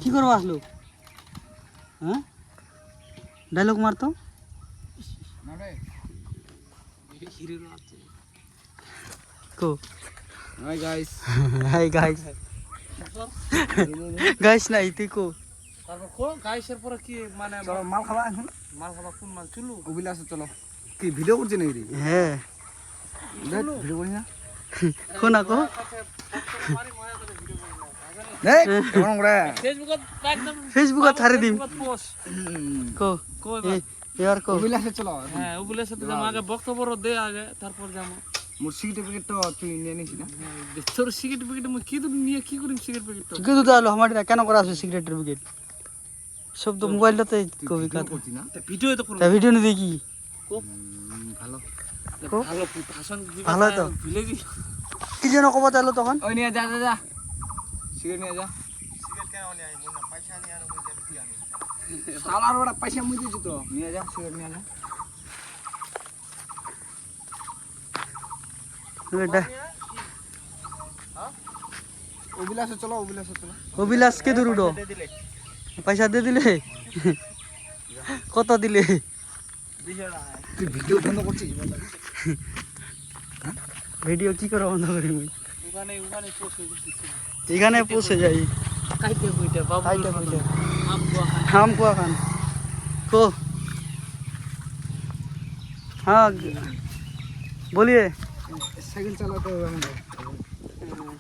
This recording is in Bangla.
কি করবো আসলো? হ্যাঁ, ডায়লগ মারতো। কো hi guys, hi guys, guys নাই তুই কো। তারপর কো গাইসের পরে কি মানে চলো মাল খাবা এখন। মাল খাবা কোন মাল চুলু অভিলাষে চলো। কি ভিডিও করছিস নাকি? হ্যাঁ, ভিডিও করিস না? কো না কো। দেখ কেমন করে ফেসবুকত একদম ফেসবুকত ছাড়ি দিম। পোস্ট কো কো এবার। এবার কো। অভিলাষে চলো। হ্যাঁ ওগুলোর সাথে যাম আগে বক্তব্য দে আগে তারপর যাম। মোর সার্টিফিকেট তো তুই নিয়ে নিস না? তোর সিগারেট প্যাকেট মই কি নিয়ে কি করিম সিগারেট প্যাকেট কি তো তাহলে আমার কেন করা আছে সিগারেটের প্যাকেট? সব তো মোবাইলটাতে কবি ভিডিও কথা। করছিস না? ভিডিও তো করব তা ভিডিও নি দেখি। ভালো। কো ভালো ভাষণ দিবা ভালো তো। ভিলে দি কি যেন কবা চাইলো তখন? ওই নিয়ে যা যা যা, সিগারেট নিয়ে যা। সিগারেট কেন নিয়ে আই মোর পয়সা নিয়ে আনো মই কি আনি শালার বড় পয়সা মুই দিছি তো, নিয়ে যা সিগারেট নিয়ে যা। অভিলাষে চলো, অভিলাষে চলো। অবিলাস কে দূর উঠো, পয়সা দিয়ে দিলে? কত দিলে? তুই ভিডিও বন্ধ করছিস? ভিডিও কি করে বন্ধ করি? ওখানে ওখানে পোস্ট হয়ে গেছে এখানে পৌঁছে যাই। কাইতে কইতে বাবু খাইতে খাইতে আপু हम को खान को। हाँ बोलिए। সাইকেল চালাতে হবে আমাদের।